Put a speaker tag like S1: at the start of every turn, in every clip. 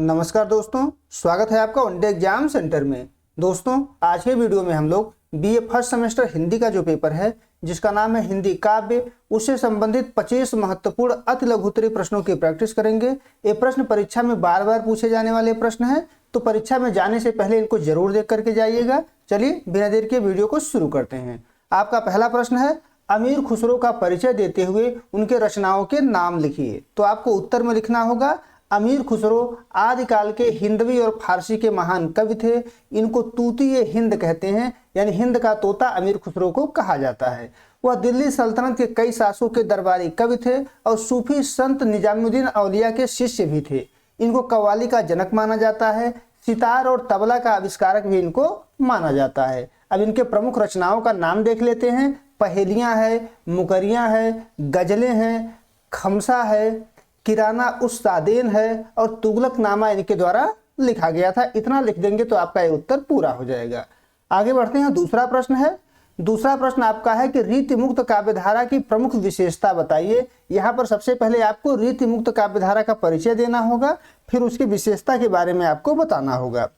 S1: नमस्कार दोस्तों, स्वागत है आपका वनडे एग्जाम सेंटर में। दोस्तों, आज के वीडियो में हम लोग बीए फर्स्ट सेमेस्टर हिंदी का जो पेपर है जिसका नाम है हिंदी काव्य, उससे संबंधित 25 महत्वपूर्ण अति लघु उत्तरीय प्रश्नों की प्रैक्टिस करेंगे। ये प्रश्न परीक्षा में बार बार पूछे जाने वाले प्रश्न हैं, तो परीक्षा में जाने से पहले इनको जरूर देख करके जाइएगा। चलिए बिना देर के वीडियो को शुरू करते हैं। आपका पहला प्रश्न है, अमीर खुसरो का परिचय देते हुए उनके रचनाओं के नाम लिखिए। तो आपको उत्तर में लिखना होगा, अमीर खुसरो आदिकाल के हिंदवी और फारसी के महान कवि थे। इनको तूती हिंद कहते हैं, यानी हिंद का तोता अमीर खुसरो को कहा जाता है। वह दिल्ली सल्तनत के कई शासकों के दरबारी कवि थे और सूफी संत निजामुद्दीन औलिया के शिष्य भी थे। इनको कव्वाली का जनक माना जाता है। सितार और तबला का आविष्कारक भी इनको माना जाता है। अब इनके प्रमुख रचनाओं का नाम देख लेते हैं। पहेलियां है, मुकरियां है, गजलें हैं, खमसा है, किराना उस सादेन है और तुगलकनामा इनके द्वारा लिखा गया था। इतना लिख देंगे तो आपका ये उत्तर पूरा हो जाएगा। आगे बढ़ते हैं। दूसरा प्रश्न है, दूसरा प्रश्न आपका है कि रीति मुक्त काव्यधारा की प्रमुख विशेषता बताइए। यहाँ पर सबसे पहले आपको रीति मुक्त काव्यधारा का परिचय देना होगा, फिर उसकी विशेषता के बारे में आपको बताना होगा।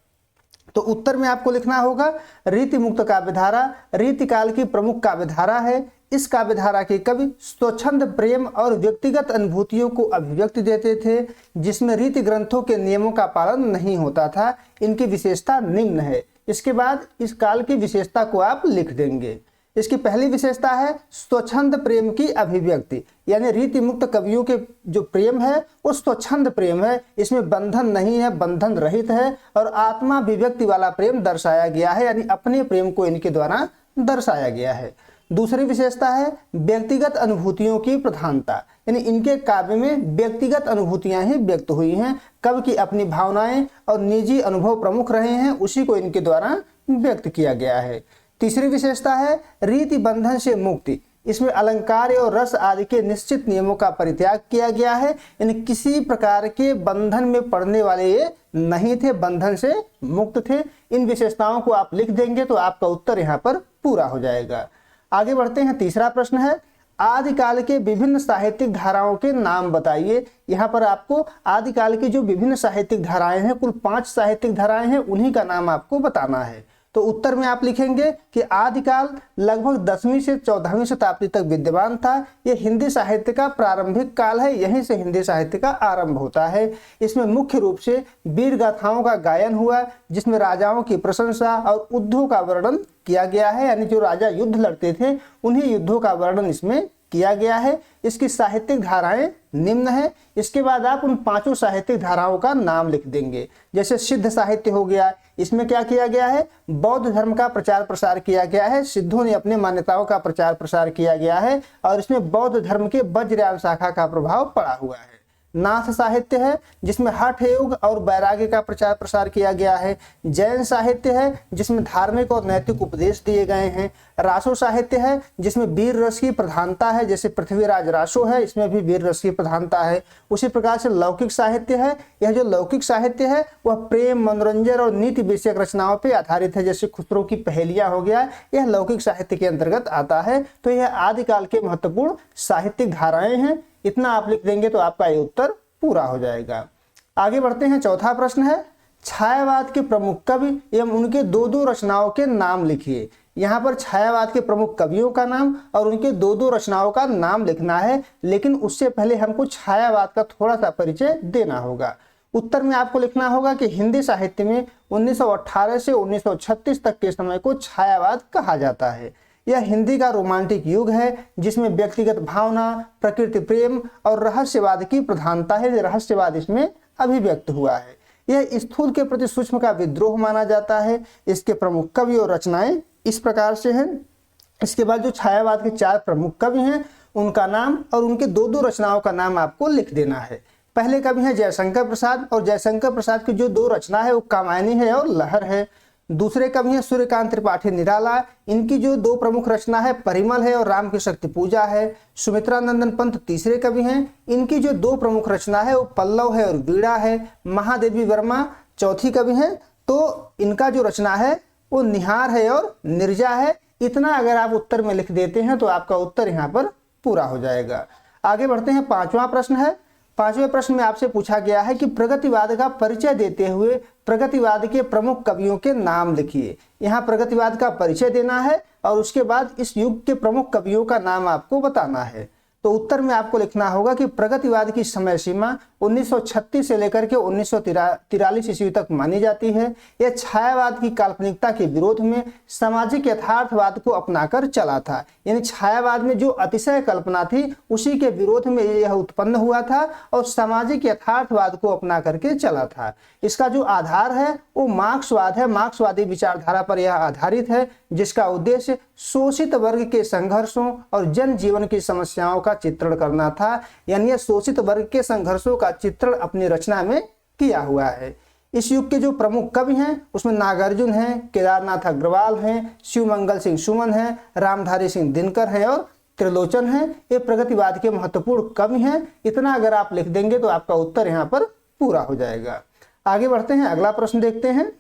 S1: तो उत्तर में आपको लिखना होगा, रीति मुक्त काव्यधारा रीति काल की प्रमुख काव्यधारा है। इस काव्यधारा के कवि स्वच्छंद प्रेम और व्यक्तिगत अनुभूतियों को अभिव्यक्ति देते थे, जिसमें रीति ग्रंथों के नियमों का पालन नहीं होता था। इनकी विशेषता निम्न है। इसके बाद इस काल की विशेषता को आप लिख देंगे। इसकी पहली विशेषता है स्वच्छंद प्रेम की अभिव्यक्ति, यानी रीति मुक्त कवियों के जो प्रेम है वो स्वच्छंद प्रेम है। इसमें बंधन नहीं है, बंधन रहित है और आत्मा अभिव्यक्ति वाला प्रेम दर्शाया गया है, यानी अपने प्रेम को इनके द्वारा दर्शाया गया है। दूसरी विशेषता है व्यक्तिगत अनुभूतियों की प्रधानता, यानी इनके काव्य में व्यक्तिगत अनुभूतियां ही व्यक्त हुई हैं। कवि की अपनी भावनाएं और निजी अनुभव प्रमुख रहे हैं, उसी को इनके द्वारा व्यक्त किया गया है। तीसरी विशेषता है रीति बंधन से मुक्ति। इसमें अलंकार और रस आदि के निश्चित नियमों का परित्याग किया गया है, यानी किसी प्रकार के बंधन में पड़ने वाले ये नहीं थे, बंधन से मुक्त थे। इन विशेषताओं को आप लिख देंगे तो आपका उत्तर यहाँ पर पूरा हो जाएगा। आगे बढ़ते हैं। तीसरा प्रश्न है, आदिकाल के विभिन्न साहित्यिक धाराओं के नाम बताइए। यहाँ पर आपको आदिकाल की जो विभिन्न साहित्यिक धाराएं हैं, कुल 5 साहित्यिक धाराएं हैं, उन्हीं का नाम आपको बताना है। तो उत्तर में आप लिखेंगे कि आदिकाल लगभग 10वीं से 14वीं शताब्दी तक विद्यमान था। यह हिंदी साहित्य का प्रारंभिक काल है, यहीं से हिंदी साहित्य का आरंभ होता है। इसमें मुख्य रूप से वीर गाथाओं का गायन हुआ, जिसमें राजाओं की प्रशंसा और युद्धों का वर्णन किया गया है, यानी जो राजा युद्ध लड़ते थे उन्हीं युद्धों का वर्णन इसमें किया गया है। इसकी साहित्यिक धाराएं निम्न है। इसके बाद आप उन 5 साहित्यिक धाराओं का नाम लिख देंगे। जैसे सिद्ध साहित्य हो गया, इसमें क्या किया गया है, बौद्ध धर्म का प्रचार प्रसार किया गया है। सिद्धों ने अपने मान्यताओं का प्रचार प्रसार किया गया है और इसमें बौद्ध धर्म के वज्रयान शाखा का प्रभाव पड़ा हुआ है। नाथ साहित्य है, जिसमें हठ योग और वैराग्य का प्रचार प्रसार किया गया है। जैन साहित्य है, जिसमें धार्मिक और नैतिक उपदेश दिए गए हैं। रासो साहित्य है, जिसमें वीर रस की प्रधानता है, जैसे पृथ्वीराज रासो है, इसमें भी वीर रस की प्रधानता है। उसी प्रकार से लौकिक साहित्य है। यह जो लौकिक साहित्य है वह प्रेम, मनोरंजन और नीति विषयक रचनाओं पर आधारित है, जैसे खुसरो की पहेलियां हो गया, यह लौकिक साहित्य के अंतर्गत आता है। तो यह आदिकाल के महत्वपूर्ण साहित्यिक धाराएं हैं। इतना आप लिख देंगे तो आपका ये उत्तर पूरा हो जाएगा। आगे बढ़ते हैं। चौथा प्रश्न है, छायावाद के प्रमुख कवि एवं उनके 2 रचनाओं के नाम लिखिए। यहाँ पर छायावाद के प्रमुख कवियों का नाम और उनके 2 रचनाओं का नाम लिखना है, लेकिन उससे पहले हमको छायावाद का थोड़ा सा परिचय देना होगा। उत्तर में आपको लिखना होगा कि हिंदी साहित्य में 1918 से 1936 तक के समय को छायावाद कहा जाता है। यह हिंदी का रोमांटिक युग है, जिसमें व्यक्तिगत भावना, प्रकृति प्रेम और रहस्यवाद की प्रधानता है। रहस्यवाद इसमें अभिव्यक्त हुआ है। यह स्थूल के प्रति सूक्ष्म का विद्रोह माना जाता है। इसके प्रमुख कवि और रचनाएं इस प्रकार से हैं। इसके बाद जो छायावाद के 4 प्रमुख कवि हैं, उनका नाम और उनके 2 रचनाओं का नाम आपको लिख देना है। पहले कवि हैं जयशंकर प्रसाद, और जयशंकर प्रसाद की जो 2 रचना है वो कामायनी है और लहर है। दूसरे कवि हैं सूर्यकांत त्रिपाठी निराला। इनकी जो 2 प्रमुख रचना है परिमल है और राम की शक्ति पूजा है। सुमित्रा नंदन पंत तीसरे कवि हैं। इनकी जो 2 प्रमुख रचना है वो पल्लव है और वीणा है। महादेवी वर्मा चौथी कवि हैं। तो इनका जो रचना है वो निहार है और निर्जा है। इतना अगर आप उत्तर में लिख देते हैं तो आपका उत्तर यहाँ पर पूरा हो जाएगा। आगे बढ़ते हैं। 5वां प्रश्न है, 5वें प्रश्न में आपसे पूछा गया है कि प्रगतिवाद का परिचय देते हुए प्रगतिवाद के प्रमुख कवियों के नाम लिखिए। यहाँ प्रगतिवाद का परिचय देना है और उसके बाद इस युग के प्रमुख कवियों का नाम आपको बताना है। तो उत्तर में आपको लिखना होगा कि प्रगतिवाद की समय सीमा 1936 से लेकर के 1943 ईस्वी तक मानी जाती है। यह छायावाद की काल्पनिकता के विरोध में सामाजिक यथार्थवाद को अपनाकर चला था, यानी छायावाद में जो अतिशय कल्पना थी उसी के विरोध में यह उत्पन्न हुआ था और सामाजिक यथार्थवाद को अपना करके चला था। इसका जो आधार है वो मार्क्सवाद है, मार्क्सवादी विचारधारा पर यह आधारित है, जिसका उद्देश्य शोषित वर्ग के संघर्षों और जनजीवन की समस्याओं का चित्रण करना था। यानी शोषित वर्ग के संघर्षों का चित्रण अपनी रचना में किया हुआ है। इस युग के जो प्रमुख कवि हैं उसमें नागार्जुन हैं, केदारनाथ अग्रवाल हैं, शिवमंगल सिंह सुमन हैं, रामधारी सिंह दिनकर हैं और त्रिलोचन हैं। ये प्रगतिवाद के महत्वपूर्ण कवि हैं। इतना अगर आप लिख देंगे तो आपका उत्तर यहाँ पर पूरा हो जाएगा। आगे बढ़ते हैं, अगला प्रश्न देखते हैं।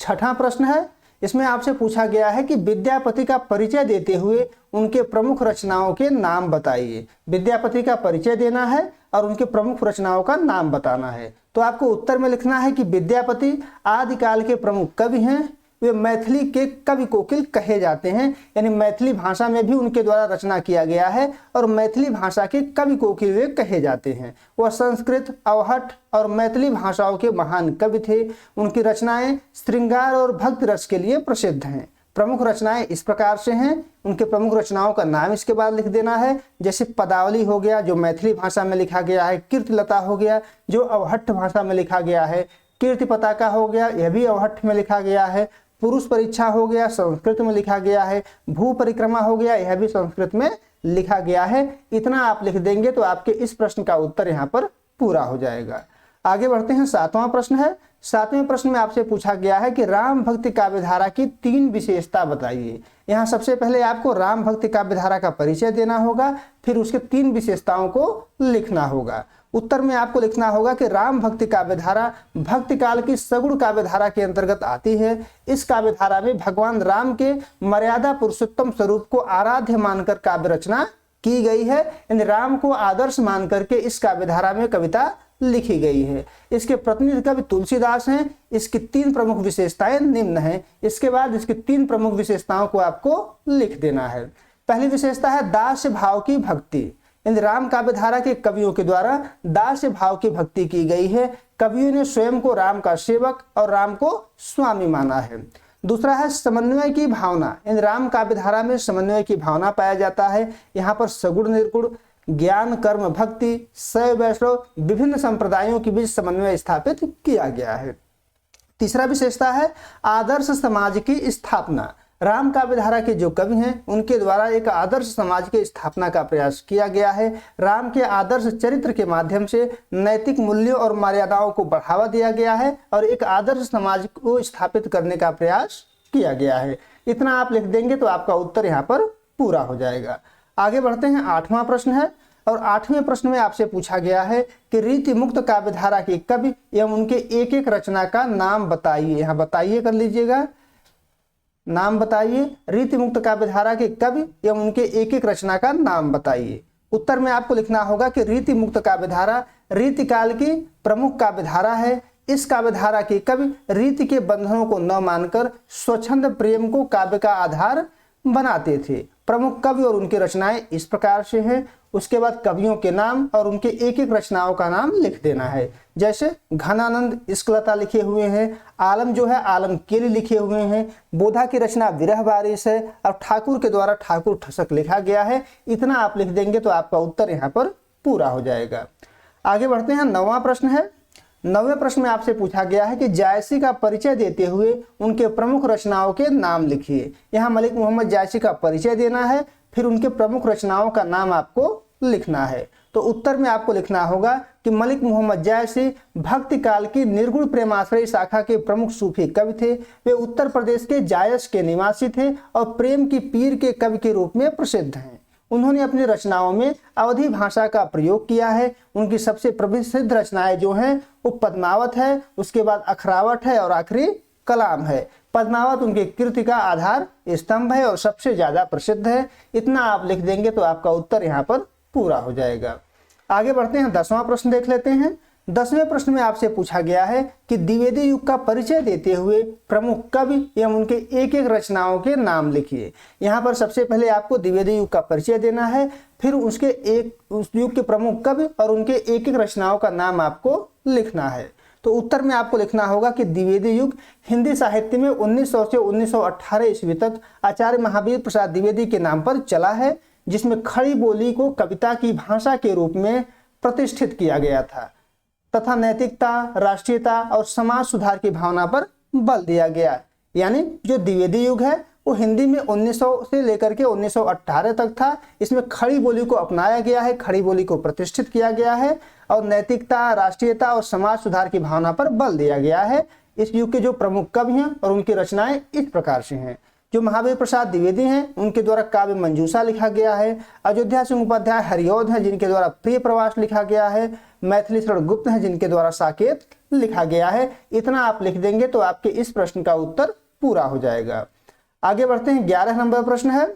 S1: 6वां प्रश्न है, इसमें आपसे पूछा गया है कि विद्यापति का परिचय देते हुए उनके प्रमुख रचनाओं के नाम बताइए। विद्यापति का परिचय देना है और उनके प्रमुख रचनाओं का नाम बताना है। तो आपको उत्तर में लिखना है कि विद्यापति आदिकाल के प्रमुख कवि हैं। वे मैथिली के कवि कोकिल कहे जाते हैं, यानी मैथिली भाषा में भी उनके द्वारा रचना किया गया है और मैथिली भाषा के कवि कोकिल वे कहे जाते हैं। वह संस्कृत, अवहट और मैथिली भाषाओं के महान कवि थे। उनकी रचनाएं श्रृंगार और भक्ति रस के लिए प्रसिद्ध हैं। प्रमुख रचनाएं इस प्रकार से हैं, उनके प्रमुख रचनाओं का नाम इसके बाद लिख देना है। जैसे पदावली हो गया जो मैथिली भाषा में लिखा गया है, कीर्तिलता हो गया जो अवहट्ठ भाषा में लिखा गया है, कीर्ति पताका हो गया यह भी अवहट्ठ में लिखा गया है, पुरुष परीक्षा हो गया संस्कृत में लिखा गया है, भू परिक्रमा हो गया यह भी संस्कृत में लिखा गया है। इतना आप लिख देंगे तो आपके इस प्रश्न का उत्तर यहाँ पर पूरा हो जाएगा। आगे बढ़ते हैं, 7वां प्रश्न है। 7वें प्रश्न में आपसे पूछा गया है कि राम भक्ति काव्यधारा की 3 विशेषता बताइए। यहाँ सबसे पहले आपको राम भक्ति काव्यधारा का परिचय देना होगा, फिर उसके 3 विशेषताओं को लिखना होगा। उत्तर में आपको लिखना होगा कि राम भक्ति काव्यधारा भक्ति काल की सगुण काव्यधारा के अंतर्गत आती है। इस काव्यधारा में भगवान राम के मर्यादा पुरुषोत्तम स्वरूप को आराध्य मानकर काव्य रचना की गई है। यानी राम को आदर्श मान करके इस काव्यधारा में कविता लिखी गई है। इसके प्रतिनिधि कवि तुलसीदास हैं। इसकी 3 प्रमुख विशेषताएं निम्न हैं। इसके बाद इसकी 3 प्रमुख विशेषताओं को आपको लिख देना है। पहली विशेषता है दास्य भाव की भक्ति। इन राम काव्यधारा के कवियों के द्वारा दास्य भाव की भक्ति की गई है। कवियों ने स्वयं को राम का सेवक और राम को स्वामी माना है। दूसरा है समन्वय की भावना। इन राम काव्यधारा में समन्वय की भावना पाया जाता है। यहाँ पर सगुण निर्गुण, ज्ञान, कर्म, भक्ति, शैव वैष्णव विभिन्न संप्रदायों के बीच समन्वय स्थापित किया गया है। तीसरा विशेषता है आदर्श समाज की स्थापना। राम काव्यधारा के जो कवि हैं उनके द्वारा एक आदर्श समाज की स्थापना का प्रयास किया गया है। राम के आदर्श चरित्र के माध्यम से नैतिक मूल्यों और मर्यादाओं को बढ़ावा दिया गया है और एक आदर्श समाज को स्थापित करने का प्रयास किया गया है। इतना आप लिख देंगे तो आपका उत्तर यहाँ पर पूरा हो जाएगा। आगे बढ़ते हैं, 8वां प्रश्न है और 8वें प्रश्न में आपसे पूछा गया है कि रीति मुक्त काव्यधारा के कवि एवं उनके एक एक रचना का नाम बताइए। यहाँ बताइए कर लीजिएगा, नाम बताइए। रीति मुक्त काव्यधारा के कवि एवं उनके एक एक रचना का नाम बताइए। उत्तर में आपको लिखना होगा कि रीति मुक्त काव्यधारा रीति काल की प्रमुख काव्यधारा है। इस काव्यधारा के कवि रीति के बंधनों को न मानकर स्वच्छंद प्रेम को काव्य का आधार बनाते थे। प्रमुख कवि और उनकी रचनाएं इस प्रकार से हैं। उसके बाद कवियों के नाम और उनके एक एक रचनाओं का नाम लिख देना है। जैसे घनानंद इश्कलता लिखे हुए हैं, आलम जो है आलम केली लिखे हुए हैं, बोधा की रचना विरह बारिश है और ठाकुर के द्वारा ठाकुर ठसक लिखा गया है। इतना आप लिख देंगे तो आपका उत्तर यहाँ पर पूरा हो जाएगा। आगे बढ़ते हैं, 9वां प्रश्न है। 9वें प्रश्न में आपसे पूछा गया है कि जायसी का परिचय देते हुए उनके प्रमुख रचनाओं के नाम लिखिए। यहाँ मलिक मोहम्मद जायसी का परिचय देना है, फिर उनके प्रमुख रचनाओं का नाम आपको लिखना है। तो उत्तर में आपको लिखना होगा कि मलिक मोहम्मद जायसी भक्ति काल की निर्गुण प्रेमाश्रयी शाखा के प्रमुख सूफी कवि थे। वे उत्तर प्रदेश के जायस के निवासी थे और प्रेम की पीर के कवि के रूप में प्रसिद्ध हैं। उन्होंने अपनी रचनाओं में अवधी भाषा का प्रयोग किया है। उनकी सबसे प्रसिद्ध रचनाएं जो हैं वो पद्मावत है, उसके बाद अखरावट है और आखिरी कलाम है। पद्मावत उनके कृति का आधार स्तंभ है और सबसे ज्यादा प्रसिद्ध है। इतना आप लिख देंगे तो आपका उत्तर यहाँ पर पूरा हो जाएगा। आगे बढ़ते हैं, 10वां प्रश्न देख लेते हैं। 10वें प्रश्न में आपसे पूछा गया है कि द्विवेदी युग का परिचय देते हुए प्रमुख कवि एवं उनके एक एक रचनाओं के नाम लिखिए। यहाँ पर सबसे पहले आपको द्विवेदी युग का परिचय देना है, फिर उस युग के प्रमुख कवि और उनके एक एक रचनाओं का नाम आपको लिखना है। तो उत्तर में आपको लिखना होगा कि द्विवेदी युग हिंदी साहित्य में 1900 से 1918 ईस्वी तक आचार्य महावीर प्रसाद द्विवेदी के नाम पर चला है, जिसमें खड़ी बोली को कविता की भाषा के रूप में प्रतिष्ठित किया गया था तथा नैतिकता, राष्ट्रीयता और समाज सुधार की भावना पर बल दिया गया। यानी जो द्विवेदी युग है वो हिंदी में 1900 से लेकर के 1918 तक था। इसमें खड़ी बोली को अपनाया गया है, खड़ी बोली को प्रतिष्ठित किया गया है और नैतिकता, राष्ट्रीयता और समाज सुधार की भावना पर बल दिया गया है। इस युग के जो प्रमुख कवि हैं और उनकी रचनाएं इस प्रकार से हैं। जो महावीर प्रसाद द्विवेदी हैं उनके द्वारा काव्य मंजूषा लिखा गया है। अयोध्या सिंह उपाध्याय हरिऔध हैं जिनके द्वारा प्रिय प्रवास लिखा गया है। मैथिली शरण गुप्त हैं जिनके द्वारा साकेत लिखा गया है। इतना आप लिख देंगे तो आपके इस प्रश्न का उत्तर पूरा हो जाएगा। आगे बढ़ते हैं, 11 नंबर प्रश्न है,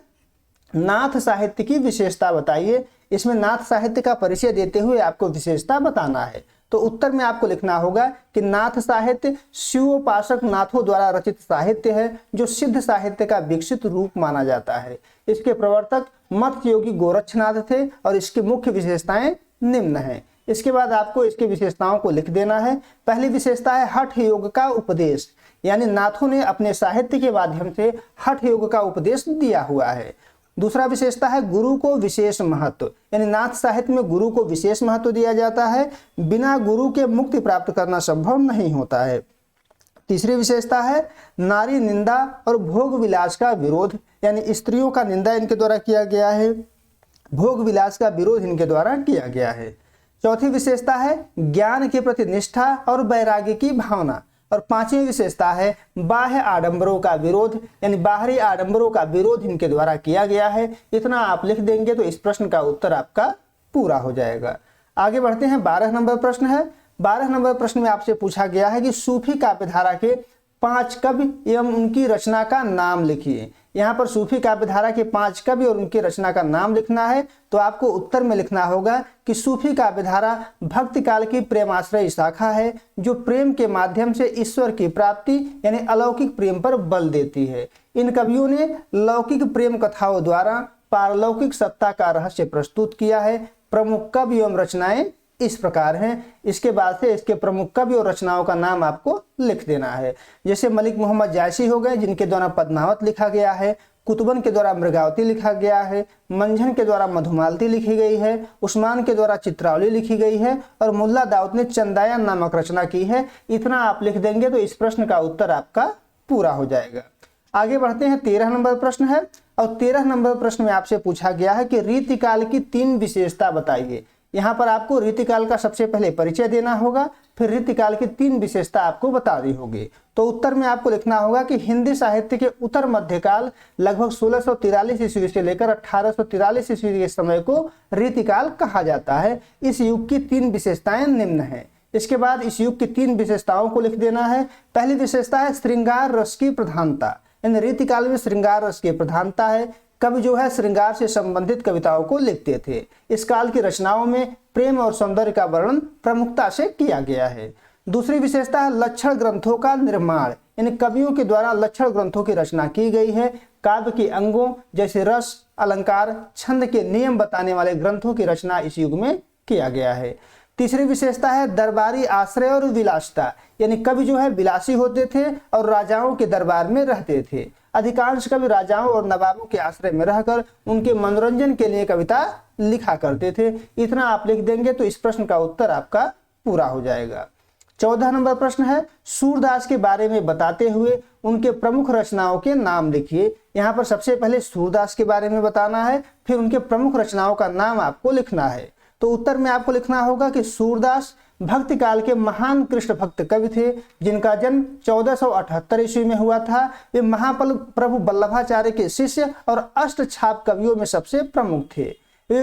S1: नाथ साहित्य की विशेषता बताइए। इसमें नाथ साहित्य का परिचय देते हुए आपको विशेषता बताना है। तो उत्तर में आपको लिखना होगा कि नाथ साहित्य शिवोपासक नाथों द्वारा रचित साहित्य है जो सिद्ध साहित्य का विकसित रूप माना जाता है। इसके प्रवर्तक मत्स्य योगी गोरक्षनाथ थे और इसकी मुख्य विशेषताएं निम्न हैं। इसके बाद आपको इसकी विशेषताओं को लिख देना है। पहली विशेषता है हठ योग का उपदेश, यानी नाथों ने अपने साहित्य के माध्यम से हठ योग का उपदेश दिया हुआ है। दूसरा विशेषता है गुरु को विशेष महत्व, यानी नाथ साहित्य में गुरु को विशेष महत्व दिया जाता है। बिना गुरु के मुक्ति प्राप्त करना संभव नहीं होता है। तीसरी विशेषता है नारी निंदा और भोग विलास का विरोध, यानी स्त्रियों का निंदा इनके द्वारा किया गया है, भोग विलास का विरोध इनके द्वारा किया गया है। चौथी विशेषता है ज्ञान के प्रति निष्ठा और वैराग्य की भावना। और पांचवी विशेषता है बाह्य आडंबरों का विरोध, यानी बाहरी आडंबरों का विरोध इनके द्वारा किया गया है। इतना आप लिख देंगे तो इस प्रश्न का उत्तर आपका पूरा हो जाएगा। आगे बढ़ते हैं, 12 नंबर प्रश्न है। 12 नंबर प्रश्न में आपसे पूछा गया है कि सूफी काव्यधारा के 5 कवि एवं उनकी रचना का नाम लिखिए। यहाँ पर सूफी काव्यधारा के 5 कवि और उनकी रचना का नाम लिखना है। तो आपको उत्तर में लिखना होगा कि सूफी काव्यधारा भक्ति काल की प्रेमाश्रय शाखा है जो प्रेम के माध्यम से ईश्वर की प्राप्ति यानी अलौकिक प्रेम पर बल देती है। इन कवियों ने लौकिक प्रेम कथाओं द्वारा पारलौकिक सत्ता का रहस्य प्रस्तुत किया है। प्रमुख कवि एवं रचनाएं इस प्रकार हैं। इसके बाद से इसके प्रमुख कवि और रचनाओं का नाम आपको लिख देना है। जैसे मलिक मोहम्मद जायसी हो गए जिनके द्वारा पद्मावत लिखा गया है, कुतुबन के द्वारा मृगावती लिखा गया है, मंझन के द्वारा मधुमालती लिखी गई है, उस्मान के द्वारा चित्रावली लिखी गई है और मुल्ला दाऊद ने चंदायन नामक रचना की है। इतना आप लिख देंगे तो इस प्रश्न का उत्तर आपका पूरा हो जाएगा। आगे बढ़ते हैं, 13 नंबर प्रश्न है और 13 नंबर प्रश्न में आपसे पूछा गया है कि रीतिकाल की 3 विशेषता बताइए। यहाँ पर आपको रीतिकाल का सबसे पहले परिचय देना होगा, फिर रीतिकाल की 3 विशेषता आपको बतानी होगी। तो उत्तर में आपको लिखना होगा कि हिंदी साहित्य के उत्तर मध्यकाल लगभग 1643 ईस्वी से लेकर 1843 ईस्वी के समय को रीतिकाल कहा जाता है। इस युग की 3 विशेषताएं निम्न हैं। इसके बाद इस युग की 3 विशेषताओं को लिख देना है। पहली विशेषता है श्रृंगार रस की प्रधानता, यानी रीतिकाल में श्रृंगार रस की प्रधानता है। कवि जो है श्रृंगार से संबंधित कविताओं को लिखते थे। इस काल की रचनाओं में प्रेम और सौंदर्य का वर्णन प्रमुखता से किया गया है। दूसरी विशेषता है लक्षण ग्रंथों का निर्माण, यानी कवियों के द्वारा लक्षण ग्रंथों की रचना की गई है। काव्य के अंगों जैसे रस, अलंकार, छंद के नियम बताने वाले ग्रंथों की रचना इस युग में किया गया है। तीसरी विशेषता है दरबारी आश्रय और विलासिता, यानी कवि जो है विलासी होते थे और राजाओं के दरबार में रहते थे। अधिकांश कवि राजाओं और नवाबों के आश्रय में रहकर उनके मनोरंजन के लिए कविता लिखा करते थे। इतना आप लिख देंगे तो इस प्रश्न का उत्तर आपका पूरा हो जाएगा। 14 नंबर प्रश्न है सूरदास के बारे में बताते हुए उनके प्रमुख रचनाओं के नाम लिखिए। यहाँ पर सबसे पहले सूरदास के बारे में बताना है, फिर उनके प्रमुख रचनाओं का नाम आपको लिखना है। तो उत्तर में आपको लिखना होगा कि सूरदास भक्ति काल के महान कृष्ण भक्त कवि थे जिनका जन्म 1478 ईस्वी में हुआ था। वे महाप्रभु वल्लभाचार्य के शिष्य और अष्टछाप कवियों में सबसे प्रमुख थे।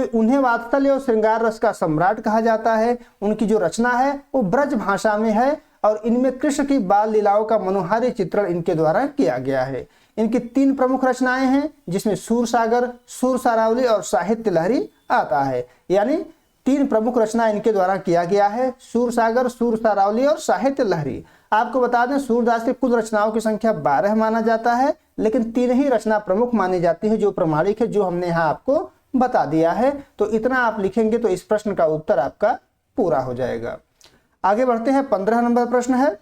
S1: उन्हें वात्सल्य और श्रृंगार रस का सम्राट कहा जाता है। उनकी जो रचना है वो ब्रज भाषा में है और इनमें कृष्ण की बाल लीलाओं का मनोहारी चित्रण इनके द्वारा किया गया है। इनकी 3 प्रमुख रचनाएं हैं जिसमें सूरसागर, सूर सारावली और साहित्य लहरी आता है। यानी 3 प्रमुख रचना इनके द्वारा किया गया है, सूरसागर, सूर सारावली और साहित्य लहरी। आपको बता दें सूरदास की कुल रचनाओं की संख्या 12 माना जाता है, लेकिन 3 ही रचना प्रमुख मानी जाती है जो प्रमाणिक है, जो हमने यहाँ आपको बता दिया है। तो इतना आप लिखेंगे तो इस प्रश्न का उत्तर आपका पूरा हो जाएगा। आगे बढ़ते हैं, 15 नंबर प्रश्न है।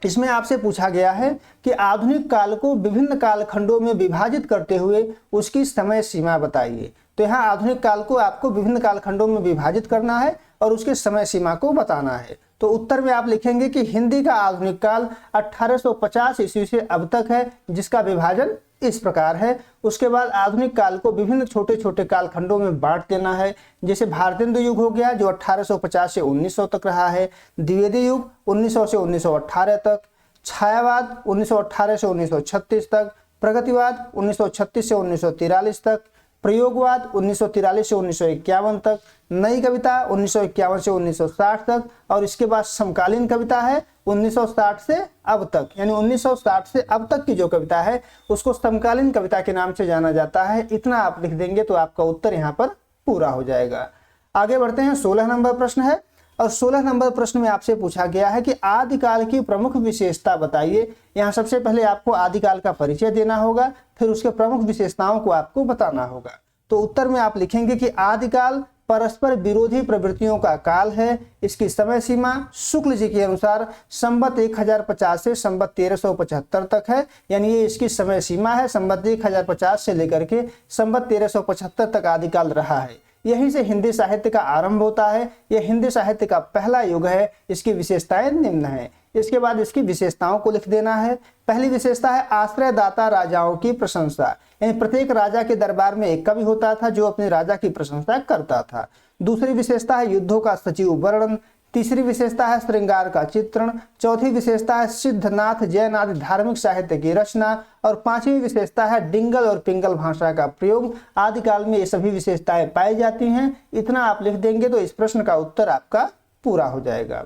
S1: इसमें आपसे पूछा गया है कि आधुनिक काल को विभिन्न कालखंडों में विभाजित करते हुए उसकी समय सीमा बताइए। तो यहाँ आधुनिक काल को आपको विभिन्न कालखंडों में विभाजित करना है और उसके समय सीमा को बताना है। तो उत्तर में आप लिखेंगे कि हिंदी का आधुनिक काल 1850 ईस्वी से अब तक है, जिसका विभाजन इस प्रकार है। उसके बाद आधुनिक काल को विभिन्न छोटे छोटे कालखंडों में बांट देना है। जैसे भारतेंदु युग हो गया जो 1850 से 1900 तक रहा है, द्विवेदी युग 1900 से 1918 तक, छायावाद 1918 से 1936 तक, प्रगतिवाद 1936 से 1943 तक, प्रयोगवाद 1943 से 1951 तक, नई कविता 1951 से 1960 तक, और इसके बाद समकालीन कविता है 1960 से अब तक। यानी 1960 से अब तक की जो कविता है उसको समकालीन कविता के नाम से जाना जाता है। इतना आप लिख देंगे तो आपका उत्तर यहाँ पर पूरा हो जाएगा। आगे बढ़ते हैं, 16 नंबर प्रश्न है और 16 नंबर प्रश्न में आपसे पूछा गया है कि आदिकाल की प्रमुख विशेषता बताइए। यहाँ सबसे पहले आपको आदिकाल का परिचय देना होगा, फिर उसके प्रमुख विशेषताओं को आपको बताना होगा। तो उत्तर में आप लिखेंगे कि आदिकाल परस्पर विरोधी प्रवृत्तियों का काल है। इसकी समय सीमा शुक्ल जी के अनुसार संवत 1050 से संवत 1375 तक है। यानी ये इसकी समय सीमा है, संवत 1050 से लेकर के संवत 1375 तक आदिकाल रहा है। यहीं से हिंदी साहित्य का आरंभ होता है। यह हिंदी साहित्य का पहला युग है। इसकी विशेषताएं निम्न हैं। इसके बाद इसकी विशेषताओं को लिख देना है। पहली विशेषता है आश्रयदाता राजाओं की प्रशंसा, यानी प्रत्येक राजा के दरबार में एक कवि होता था जो अपने राजा की प्रशंसा करता था। दूसरी विशेषता है युद्धों का सचिव वर्णन। तीसरी विशेषता है श्रृंगार का चित्रण। चौथी विशेषता है सिद्धनाथ जैन आदि धार्मिक साहित्य की रचना। और पांचवी विशेषता है डिंगल और पिंगल भाषा का प्रयोग। आदिकाल में ये सभी विशेषताएं पाई जाती हैं। इतना आप लिख देंगे तो इस प्रश्न का उत्तर आपका पूरा हो जाएगा।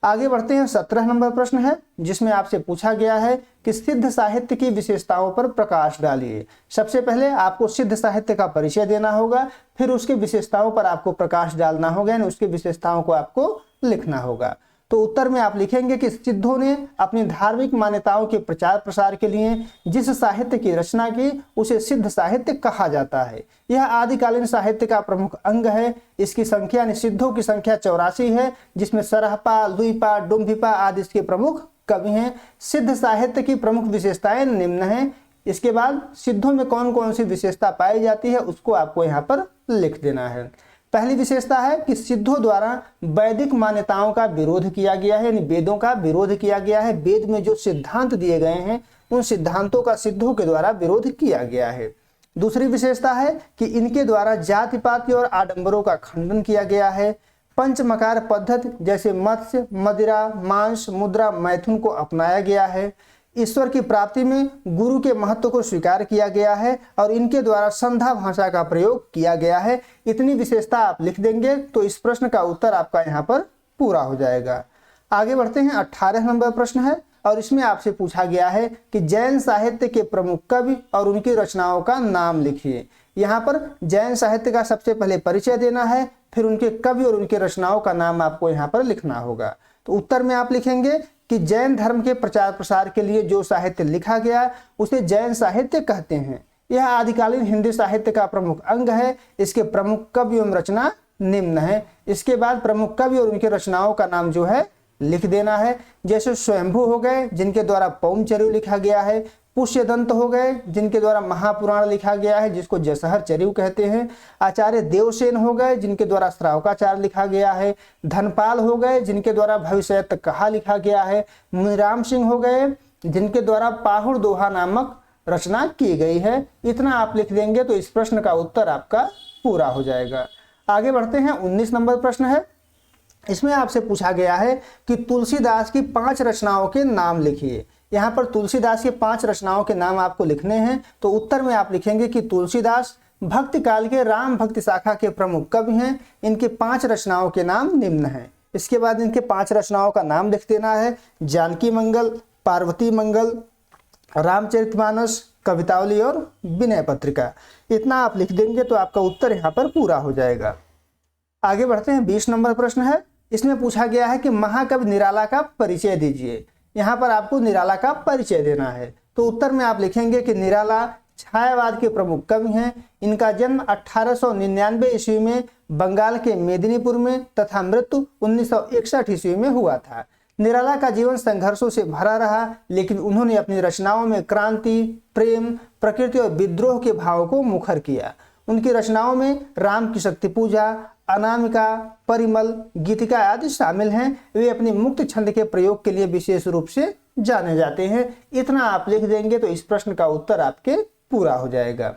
S1: आगे बढ़ते हैं, 17 नंबर प्रश्न है जिसमें आपसे पूछा गया है कि सिद्ध साहित्य की विशेषताओं पर प्रकाश डालिए। सबसे पहले आपको सिद्ध साहित्य का परिचय देना होगा, फिर उसके विशेषताओं पर आपको प्रकाश डालना होगा, यानी उसकी विशेषताओं को आपको लिखना होगा। तो उत्तर में आप लिखेंगे कि सिद्धों ने अपनी धार्मिक मान्यताओं के प्रचार प्रसार के लिए जिस साहित्य की रचना की उसे सिद्ध साहित्य कहा जाता है। यह आदिकालीन साहित्य का प्रमुख अंग है। इसकी संख्या यानी सिद्धों की संख्या 84 है, जिसमें सरहपा, लुइपा, डुम्भिपा आदि इसके प्रमुख कवि हैं। सिद्ध साहित्य की प्रमुख विशेषताएं निम्न हैं। इसके बाद सिद्धों में कौन कौन सी विशेषता पाई जाती है उसको आपको यहाँ पर लिख देना है। पहली विशेषता है कि सिद्धों द्वारा वैदिक मान्यताओं का विरोध किया गया है, यानी वेदों का विरोध किया गया है। वेद में जो सिद्धांत दिए गए हैं उन सिद्धांतों का सिद्धों के द्वारा विरोध किया गया है। दूसरी विशेषता है कि इनके द्वारा जाति पाति और आडंबरों का खंडन किया गया है। पंचमकार पद्धति जैसे मत्स्य, मदिरा, मांस, मुद्रा, मैथुन को अपनाया गया है। ईश्वर की प्राप्ति में गुरु के महत्व को स्वीकार किया गया है और इनके द्वारा संधा भाषा का प्रयोग किया गया है। इतनी विशेषता आप लिख देंगे तो इस प्रश्न का उत्तर आपका यहाँ पर पूरा हो जाएगा। आगे बढ़ते हैं, 18 नंबर प्रश्न है और इसमें आपसे पूछा गया है कि जैन साहित्य के प्रमुख कवि और उनकी रचनाओं का नाम लिखिए। यहाँ पर जैन साहित्य का सबसे पहले परिचय देना है, फिर उनके कवि और उनके रचनाओं का नाम आपको यहाँ पर लिखना होगा। तो उत्तर में आप लिखेंगे कि जैन धर्म के प्रचार प्रसार के लिए जो साहित्य लिखा गया उसे जैन साहित्य कहते हैं। यह आदिकालीन हिंदी साहित्य का प्रमुख अंग है। इसके प्रमुख कवि एवं रचना निम्न है। इसके बाद प्रमुख कवि और उनकी रचनाओं का नाम जो है लिख देना है। जैसे स्वयंभू हो गए जिनके द्वारा पौमचर्यु लिखा गया है, पुष्यदंत हो गए जिनके द्वारा महापुराण लिखा गया है जिसको जसहर चर्यु कहते हैं, आचार्य देवसेन हो गए जिनके द्वारा श्रावकाचार लिखा गया है, धनपाल हो गए जिनके द्वारा भविष्यत कहा लिखा गया है, मुनिराम सिंह हो गए जिनके द्वारा पाहुड़ दोहा नामक रचना की गई है। इतना आप लिख देंगे तो इस प्रश्न का उत्तर आपका पूरा हो जाएगा। आगे बढ़ते हैं, 19 नंबर प्रश्न है। इसमें आपसे पूछा गया है कि तुलसीदास की 5 रचनाओं के नाम लिखिए। यहाँ पर तुलसीदास के 5 रचनाओं के नाम आपको लिखने हैं। तो उत्तर में आप लिखेंगे कि तुलसीदास भक्ति काल के राम भक्ति शाखा के प्रमुख कवि हैं। इनके 5 रचनाओं के नाम निम्न हैं। इसके बाद इनके 5 रचनाओं का नाम लिख देना है। जानकी मंगल, पार्वती मंगल, रामचरितमानस, कवितावली और विनय पत्रिका। इतना आप लिख देंगे तो आपका उत्तर यहाँ पर पूरा हो जाएगा। आगे बढ़ते हैं, 20 नंबर प्रश्न है। इसमें पूछा गया है कि महाकवि निराला का परिचय दीजिए। यहाँ पर आपको निराला का परिचय देना है। तो उत्तर में आप लिखेंगे कि निराला छायावाद के प्रमुख कवि हैं। इनका जन्म 1899 ईस्वी में बंगाल के मेदिनीपुर में तथा मृत्यु 1961 ईस्वी में हुआ था। निराला का जीवन संघर्षों से भरा रहा, लेकिन उन्होंने अपनी रचनाओं में क्रांति, प्रेम, प्रकृति और विद्रोह के भावों को मुखर किया। उनकी रचनाओं में राम की शक्ति पूजा, अनामिका, परिमल, गीतिका आदि शामिल हैं। वे अपने मुक्त छंद के प्रयोग के लिए विशेष रूप से जाने जाते हैं। इतना आप लिख देंगे तो इस प्रश्न का उत्तर आपके पूरा हो जाएगा।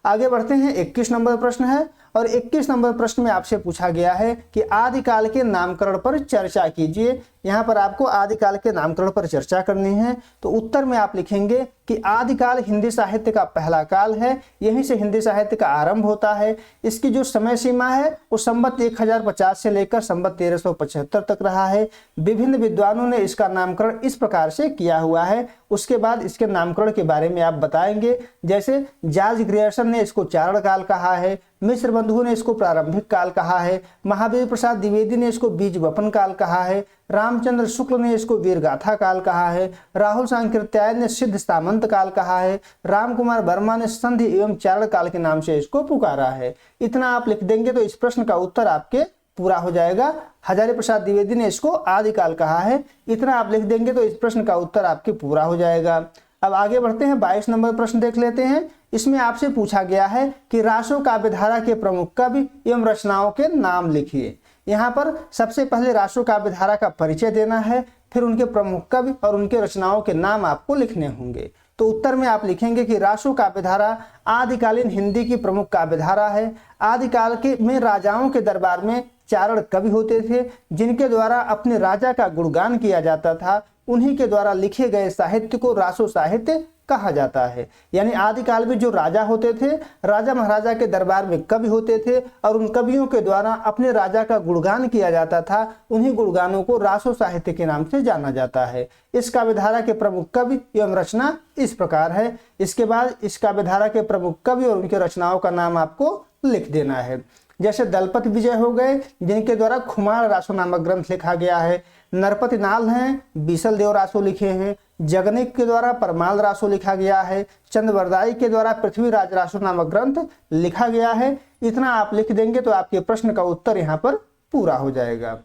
S1: आगे बढ़ते हैं, 21 नंबर प्रश्न है और 21 नंबर प्रश्न में आपसे पूछा गया है कि आदिकाल के नामकरण पर चर्चा कीजिए। यहाँ पर आपको आदिकाल के नामकरण पर चर्चा करनी है। तो उत्तर में आप लिखेंगे कि आदिकाल हिंदी साहित्य का पहला काल है। यहीं से हिंदी साहित्य का आरंभ होता है। इसकी जो समय सीमा है वो संवत 1050 से लेकर संवत 1375 तक रहा है। विभिन्न विद्वानों ने इसका नामकरण इस प्रकार से किया हुआ है। उसके बाद इसके नामकरण के बारे में आप बताएंगे। जैसे जॉर्ज ग्रियर्सन ने इसको चारण काल कहा है, मिश्र बंधुओं ने इसको प्रारंभिक काल कहा है, महावीर प्रसाद द्विवेदी ने इसको बीज वपन काल कहा है, रामचंद्र शुक्ल ने इसको वीरगाथा काल कहा है, राहुल सांकृत्याय ने सिद्ध सामंत काल कहा है, राम कुमार वर्मा ने संधि एवं चारण काल के नाम से इसको पुकारा है। इतना आप लिख देंगे तो इस प्रश्न का उत्तर आपके पूरा हो जाएगा। हजारी प्रसाद द्विवेदी ने इसको आदिकाल कहा है। इतना आप लिख देंगे तो इस प्रश्न का उत्तर आपके पूरा हो जाएगा। अब आगे बढ़ते हैं, 22 नंबर प्रश्न देख लेते हैं। इसमें आपसे पूछा गया है कि रासो काव्यधारा के प्रमुख कवि एवं रचनाओं के नाम लिखिए। यहाँ पर सबसे पहले रासो काव्यधारा का परिचय देना है, फिर उनके प्रमुख कवि और उनके रचनाओं के नाम आपको लिखने होंगे। तो उत्तर में आप लिखेंगे कि रासो काव्यधारा आदिकालीन हिंदी की प्रमुख काव्यधारा है। आदिकाल के में राजाओं के दरबार में चारण कवि होते थे, जिनके द्वारा अपने राजा का गुणगान किया जाता था। उन्हीं के द्वारा लिखे गए साहित्य को रासो साहित्य कहा जाता है। यानी आदिकाल में जो राजा होते थे, राजा महाराजा के दरबार में कवि होते थे और उन कवियों के द्वारा अपने राजा का गुणगान किया जाता था। उन्हीं गुणगानों को रासो साहित्य के नाम से जाना जाता है। इस काव्यधारा के प्रमुख कवि एवं रचना इस प्रकार है। इसके बाद इस काव्यधारा के प्रमुख कवि और उनके रचनाओं का नाम आपको लिख देना है। जैसे दलपति विजय हो गए, जिनके द्वारा खुमार रासो नामक ग्रंथ लिखा गया है। नरपति नाल हैं, बीसल देव रासो लिखे हैं। जगनिक के द्वारा परमाल रासो लिखा गया है। चंद्रवरदाई के द्वारा पृथ्वीराज रासो नामक ग्रंथ लिखा गया है। इतना आप लिख देंगे तो आपके प्रश्न का उत्तर यहाँ पर पूरा हो जाएगा।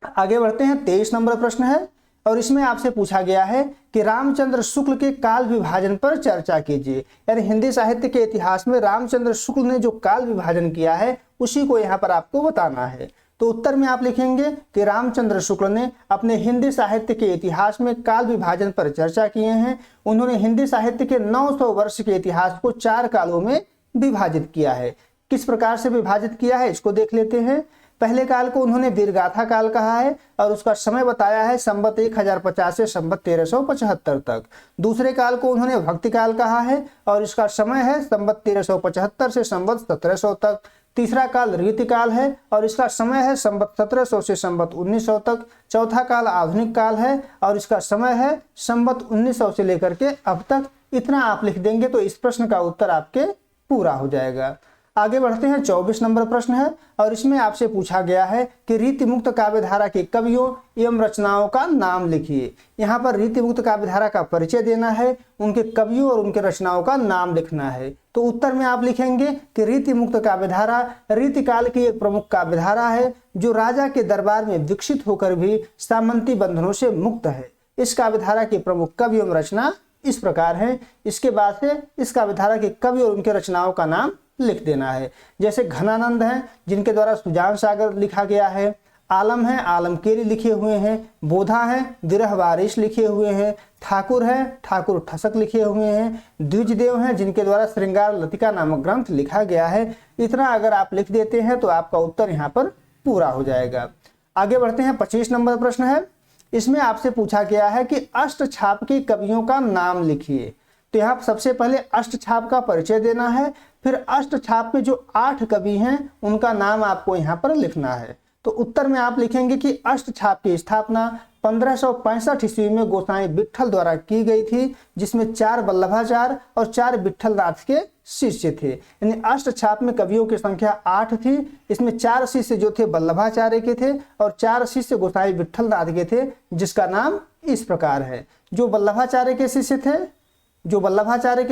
S1: आगे बढ़ते हैं, 23 नंबर प्रश्न है और इसमें आपसे पूछा गया है कि रामचंद्र शुक्ल के काल विभाजन पर चर्चा कीजिए। यानी हिंदी साहित्य के इतिहास में रामचंद्र शुक्ल ने जो काल विभाजन किया है उसी को यहाँ पर आपको बताना है। तो उत्तर में आप लिखेंगे कि रामचंद्र शुक्ल ने अपने हिंदी साहित्य के इतिहास में काल विभाजन पर चर्चा किए हैं। उन्होंने हिंदी साहित्य के 900 वर्ष के इतिहास को 4 कालों में विभाजित किया है। किस प्रकार से विभाजित किया है इसको देख लेते हैं। पहले काल को उन्होंने वीरगाथा काल कहा है और उसका समय बताया है संवत 1050 से संवत 1375 तक। दूसरे काल को उन्होंने भक्ति काल कहा है और इसका समय है संवत 1375 से संवत 1700 तक। तीसरा काल रीतिकाल है और इसका समय है संवत 1700 से संवत 1900 तक। चौथा काल आधुनिक काल है और इसका समय है संवत 1900 से लेकर के अब तक। इतना आप लिख देंगे तो इस प्रश्न का उत्तर आपके पूरा हो जाएगा। आगे बढ़ते हैं, 24 नंबर प्रश्न है और इसमें आपसे पूछा गया है कि रीति मुक्त काव्यधारा के कवियों एवं रचनाओं का नाम लिखिए। यहाँ पर रीति मुक्त काव्यधारा का परिचय देना है, उनके कवियों और उनके रचनाओं का नाम लिखना है। तो उत्तर में आप लिखेंगे कि रीति मुक्त काव्यधारा रीतिकाल की एक प्रमुख काव्यधारा है, जो राजा के दरबार में विकसित होकर भी सामंती बंधनों से मुक्त है। इस काव्यधारा के प्रमुख कवि एवं रचना इस प्रकार है। इसके बाद से इस काव्यधारा के कवि और उनके रचनाओं का नाम लिख देना है। जैसे घनानंद हैं, जिनके द्वारा सुजान सागर लिखा गया है। आलम है, आलमकेरी लिखे हुए हैं। बोधा है, विरह वारिश लिखे हुए हैं। ठाकुर है, ठाकुर ठसक लिखे हुए हैं। द्विजदेव हैं, जिनके द्वारा श्रृंगार लतिका नामक ग्रंथ लिखा गया है। इतना अगर आप लिख देते हैं तो आपका उत्तर यहाँ पर पूरा हो जाएगा। आगे बढ़ते हैं, 25 नंबर प्रश्न है। इसमें आपसे पूछा गया है कि अष्टछाप के कवियों का नाम लिखिए। तो यहाँ सबसे पहले अष्टछाप का परिचय देना है, फिर अष्टछाप में जो 8 कवि हैं उनका नाम आपको यहाँ पर लिखना है। तो उत्तर में आप लिखेंगे कि अष्टछाप की स्थापना 1565 ईस्वी में गोसाई विट्ठल द्वारा की गई थी, जिसमें 4 वल्लभाचार्य और 4 विट्ठलनाथ के शिष्य थे। यानी अष्टछाप में कवियों की संख्या 8 थी। इसमें 4 शिष्य जो थे वल्लभाचार्य के थे और 4 शिष्य गोसाई विट्ठलनाथ के थे, जिसका नाम इस प्रकार है। जो वल्लभाचार्य के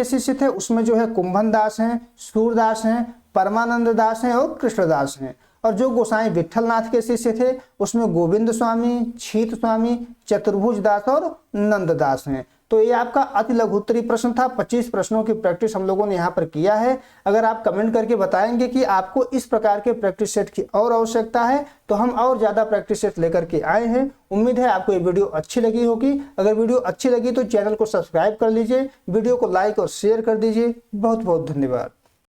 S1: शिष्य थे उसमें जो है कुंभन दास हैं, सूरदास हैं, परमानंद दास हैं और कृष्णदास हैं। और जो गोसाई विट्ठलनाथ के शिष्य थे उसमें गोविंद स्वामी, छीत स्वामी, चतुर्भुज दास और नंददास हैं। तो ये आपका अति लघु उत्तरीय प्रश्न था। 25 प्रश्नों की प्रैक्टिस हम लोगों ने यहाँ पर किया है। अगर आप कमेंट करके बताएंगे कि आपको इस प्रकार के प्रैक्टिस सेट की और आवश्यकता है तो हम और ज़्यादा प्रैक्टिस सेट लेकर के आए हैं। उम्मीद है आपको ये वीडियो अच्छी लगी होगी। अगर वीडियो अच्छी लगी तो चैनल को सब्सक्राइब कर लीजिए, वीडियो को लाइक और शेयर कर दीजिए। बहुत बहुत धन्यवाद।